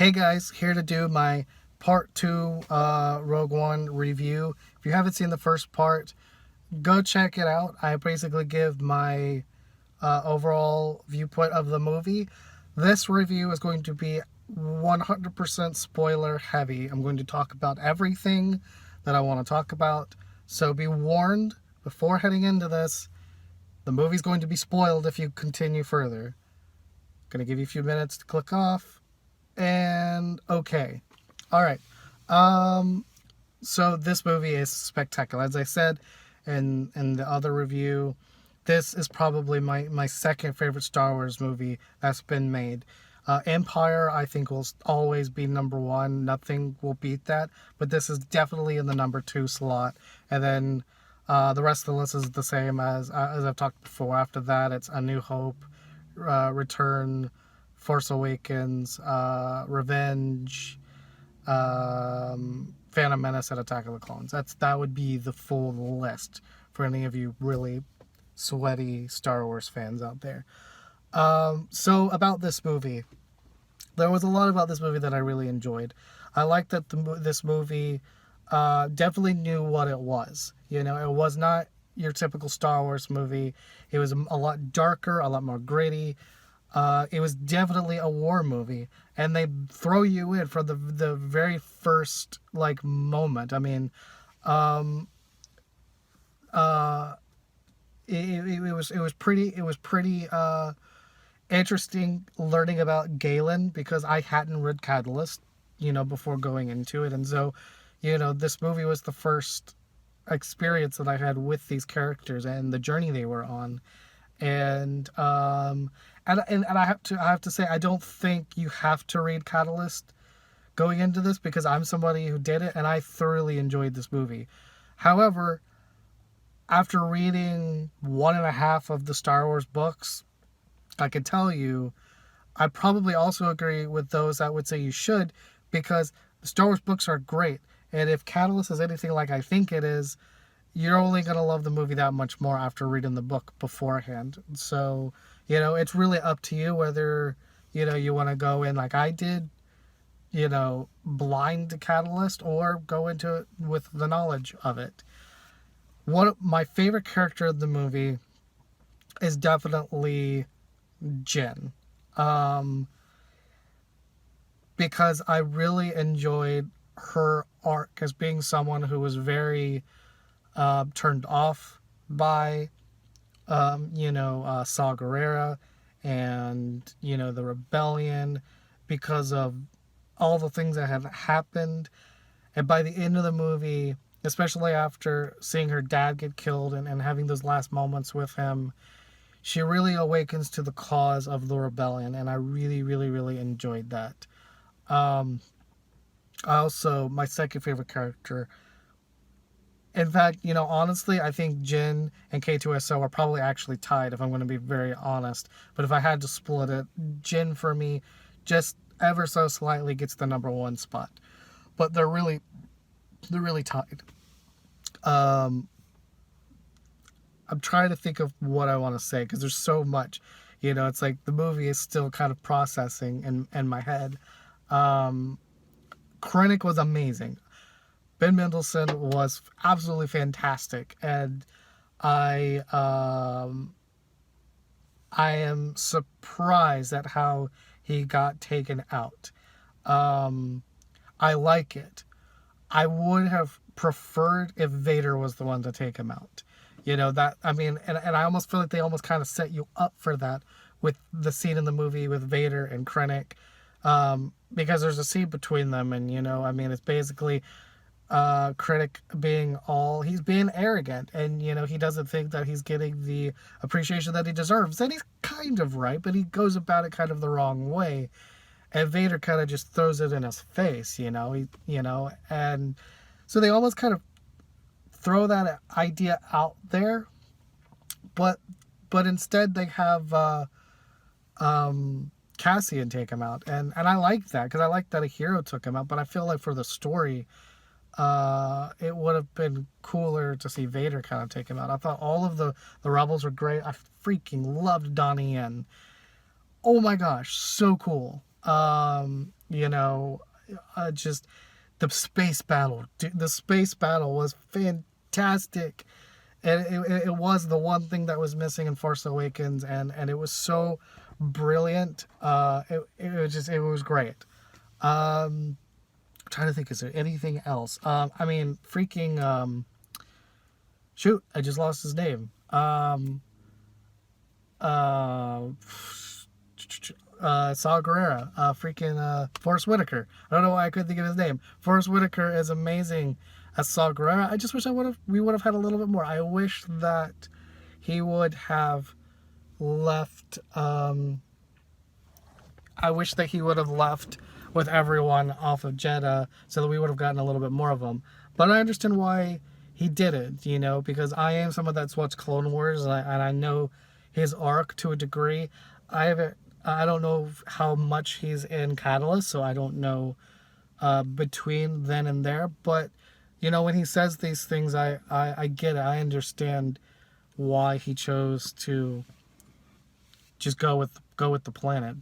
Hey guys, here to do my part two Rogue One review. If you haven't seen the first part, go check it out. I basically give my overall viewpoint of the movie. This review is going to be 100% spoiler heavy. I'm going to talk about everything that I want to talk about. So be warned before heading into this, the movie's going to be spoiled if you continue further. Going to give you a few minutes to click off. And okay. All right. So this movie is spectacular. As I said in the other review, this is probably my second favorite Star Wars movie that's been made. Empire, I think, will always be number one. Nothing will beat that. But this is definitely in the number two slot. And then the rest of the list is the same as I've talked before. After that, it's A New Hope, Return, Force Awakens, Revenge, Phantom Menace, and Attack of the Clones. That would be the full list for any of you really sweaty Star Wars fans out there. So about this movie, there was a lot about this movie that I really enjoyed. I liked that this movie definitely knew what it was. You know, it was not your typical Star Wars movie. It was a lot darker, a lot more gritty. It was definitely a war movie, and they throw you in from the very first moment. I mean, uh, it was pretty interesting learning about Galen because I hadn't read Catalyst, before going into it, and so, this movie was the first experience that I had with these characters and the journey they were on. And I have to say, I don't think you have to read Catalyst going into this because I'm somebody who did it and I thoroughly enjoyed this movie. However, after reading one and a half of the Star Wars books, I can tell you I probably also agree with those that would say you should, because the Star Wars books are great, and if Catalyst is anything like I think it is, you're only going to love the movie that much more after reading the book beforehand. So, it's really up to you whether, you want to go in like I did, blind to Catalyst, or go into it with the knowledge of it. One of my favorite character of the movie is definitely Jyn. Because I really enjoyed her arc as being someone who was very turned off by, Saw Gerrera and, the rebellion because of all the things that have happened. And by the end of the movie, especially after seeing her dad get killed and having those last moments with him, she really awakens to the cause of the rebellion. And I really, really, really enjoyed that. My second favorite character, in fact, honestly, I think Jyn and K2SO are probably actually tied, if I'm going to be very honest. But if I had to split it, Jyn for me just ever so slightly gets the number one spot. But they're really tied. I'm trying to think of what I want to say because there's so much. It's like the movie is still kind of processing in my head. Krennic was amazing. Ben Mendelsohn was absolutely fantastic, and I am surprised at how he got taken out. I like it. I would have preferred if Vader was the one to take him out. And I almost feel like they almost kind of set you up for that with the scene in the movie with Vader and Krennic, because there's a scene between them, and it's basically Krennic he's being arrogant, and he doesn't think that he's getting the appreciation that he deserves, and he's kind of right, but he goes about it kind of the wrong way, and Vader kind of just throws it in his face, and so they almost kind of throw that idea out there, but instead they have Cassian take him out, and I like that because I like that a hero took him out, but I feel like for the story, it would have been cooler to see Vader kind of take him out. I thought all of the rebels were great. I freaking loved Donnie Yen. Oh my gosh, so cool. You know, just the space battle. The space battle was fantastic. And it was the one thing that was missing in Force Awakens, and it was so brilliant. It was great. Trying to think, is there anything else? I mean, freaking shoot, I just lost his name. Uh, Saw Gerrera, Forrest Whitaker. I don't know why I couldn't think of his name. Forrest Whitaker is amazing as Saw Gerrera. I just wish we would have had a little bit more. I wish that he would have left. I wish that he would have left with everyone off of Jeddah, so that we would have gotten a little bit more of them. But I understand why he did it, you know, because I am someone that's watched Clone Wars, and I know his arc to a degree. I don't know how much he's in Catalyst, so I don't know between then and there. But you know, when he says these things, I get it. I understand why he chose to just go with the planet.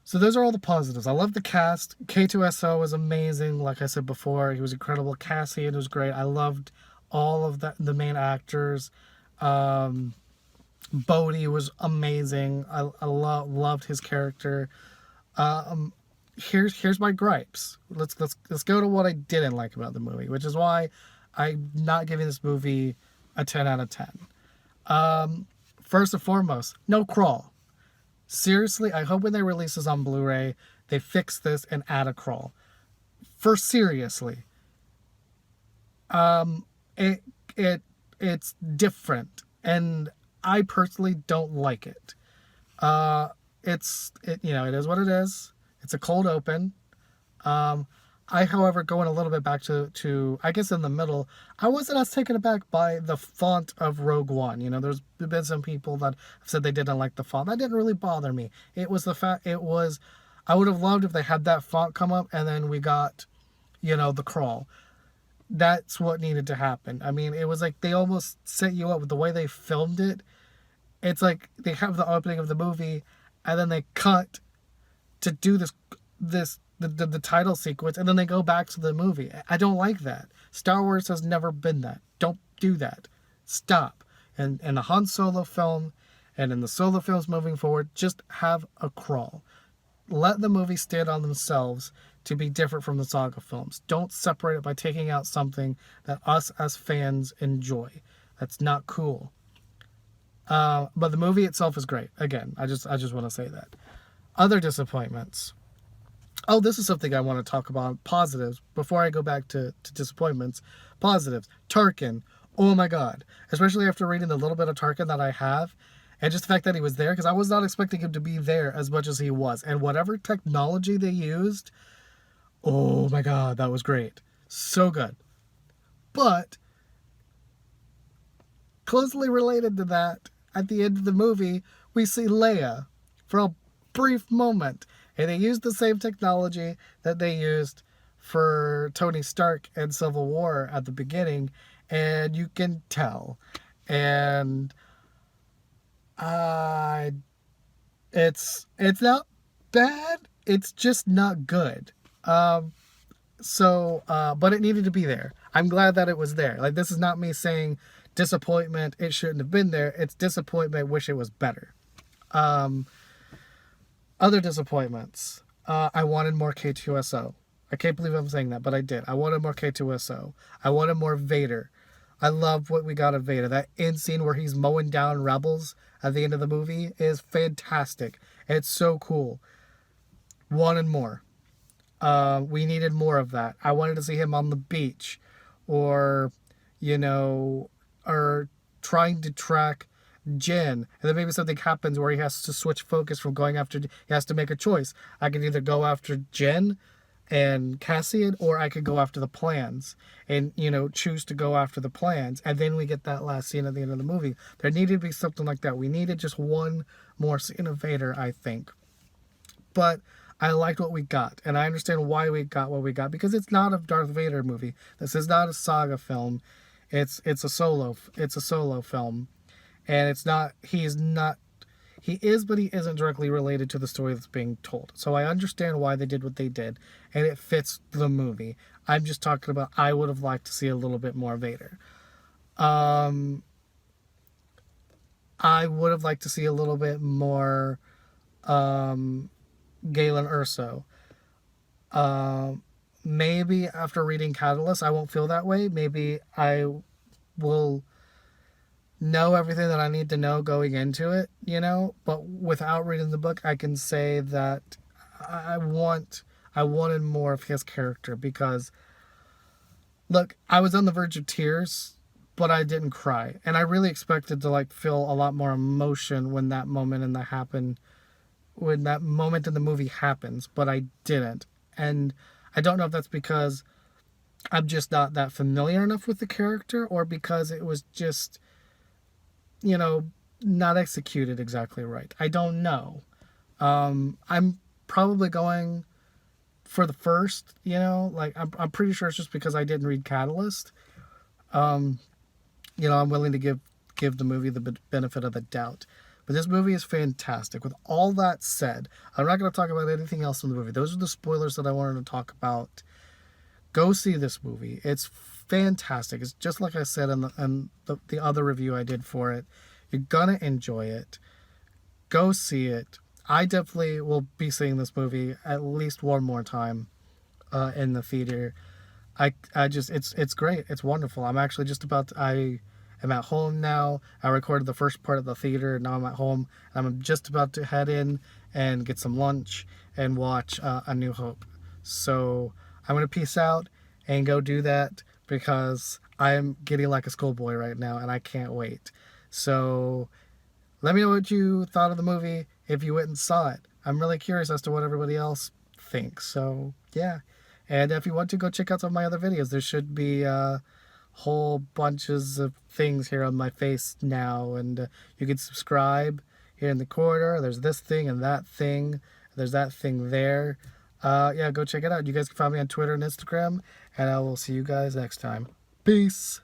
So those are all the positives. I love the cast. K2SO was amazing. Like I said before, he was incredible. Cassian was great. I loved all of the main actors. Bodhi was amazing. I loved his character. Here's my gripes. Let's go to what I didn't like about the movie, which is why I'm not giving this movie a 10 out of 10. First and foremost, no crawl. Seriously, I hope when they release this on Blu-ray, they fix this and add a crawl. For seriously. It's different, and I personally don't like it. It is what it is. It's a cold open. I, however, going a little bit back to I guess in the middle, I wasn't as taken aback by the font of Rogue One. You know, there's been some people that have said they didn't like the font. That didn't really bother me. It was the fact, I would have loved if they had that font come up and then we got, you know, the crawl. That's what needed to happen. I mean, it was like they almost set you up with the way they filmed it. It's like they have the opening of the movie and then they cut to do the title sequence, and then they go back to the movie. I don't like that. Star Wars has never been that. Don't do that. Stop. And in the Han Solo film and in the Solo films moving forward, just have a crawl. Let the movie stand on themselves to be different from the saga films. Don't separate it by taking out something that us as fans enjoy. That's not cool. But the movie itself is great. Again, I just want to say that. Other disappointments. Oh, this is something I want to talk about. Positives. Before I go back to disappointments. Positives. Tarkin. Oh my god. Especially after reading the little bit of Tarkin that I have. And just the fact that he was there. Because I was not expecting him to be there as much as he was. And whatever technology they used. Oh my god. That was great. So good. But closely related to that, at the end of the movie, we see Leia for a brief moment. And they used the same technology that they used for Tony Stark and Civil War at the beginning. And you can tell. And it's not bad. It's just not good. But it needed to be there. I'm glad that it was there. Like, this is not me saying disappointment, it shouldn't have been there. It's disappointment, wish it was better. Other disappointments. I wanted more K2SO. I can't believe I'm saying that, but I did. I wanted more K2SO. I wanted more Vader. I love what we got of Vader. That end scene where he's mowing down rebels at the end of the movie is fantastic. It's so cool. Wanted more. We needed more of that. I wanted to see him on the beach or, or trying to track Jyn, and then maybe something happens where he has to switch focus from going after, he has to make a choice. I can either go after Jyn and Cassian, or I could go after the plans and, choose to go after the plans. And then we get that last scene at the end of the movie. There needed to be something like that. We needed just one more scene of Vader, I think. But I liked what we got, and I understand why we got what we got, because it's not a Darth Vader movie. This is not a saga film. It's a solo film. And he's not He is, but he isn't directly related to the story that's being told. So I understand why they did what they did, and it fits the movie. I'm just talking about I would have liked to see a little bit more Vader. I would have liked to see a little bit more Galen Erso. Maybe after reading Catalyst, I won't feel that way. Maybe I will know everything that I need to know going into it, you know. But without reading the book, I can say that I wanted more of his character because, look, I was on the verge of tears, but I didn't cry, and I really expected to like feel a lot more emotion when that moment in the movie happens, but I didn't, and I don't know if that's because I'm just not that familiar enough with the character or because it was just, you know, not executed exactly right. I don't know. I'm probably going for the first, you know, like I'm pretty sure it's just because I didn't read Catalyst. You know, I'm willing to give the movie the benefit of the doubt. But this movie is fantastic. With all that said, I'm not going to talk about anything else in the movie. Those are the spoilers that I wanted to talk about. Go see this movie. It's fantastic. It's just like I said in the other review I did for it. You're going to enjoy it. Go see it. I definitely will be seeing this movie at least one more time in the theater. I just it's great. It's wonderful. I'm actually just about to, I am at home now. I recorded the first part of the theater. Now I'm at home. I'm just about to head in and get some lunch and watch A New Hope. So I'm gonna peace out and go do that because I'm getting like a schoolboy right now and I can't wait. So let me know what you thought of the movie if you went and saw it. I'm really curious as to what everybody else thinks. So yeah. And if you want to, go check out some of my other videos. There should be whole bunches of things here on my face now. And you can subscribe here in the corner. There's this thing and that thing. There's that thing there. Yeah, go check it out. You guys can find me on Twitter and Instagram. And I will see you guys next time. Peace.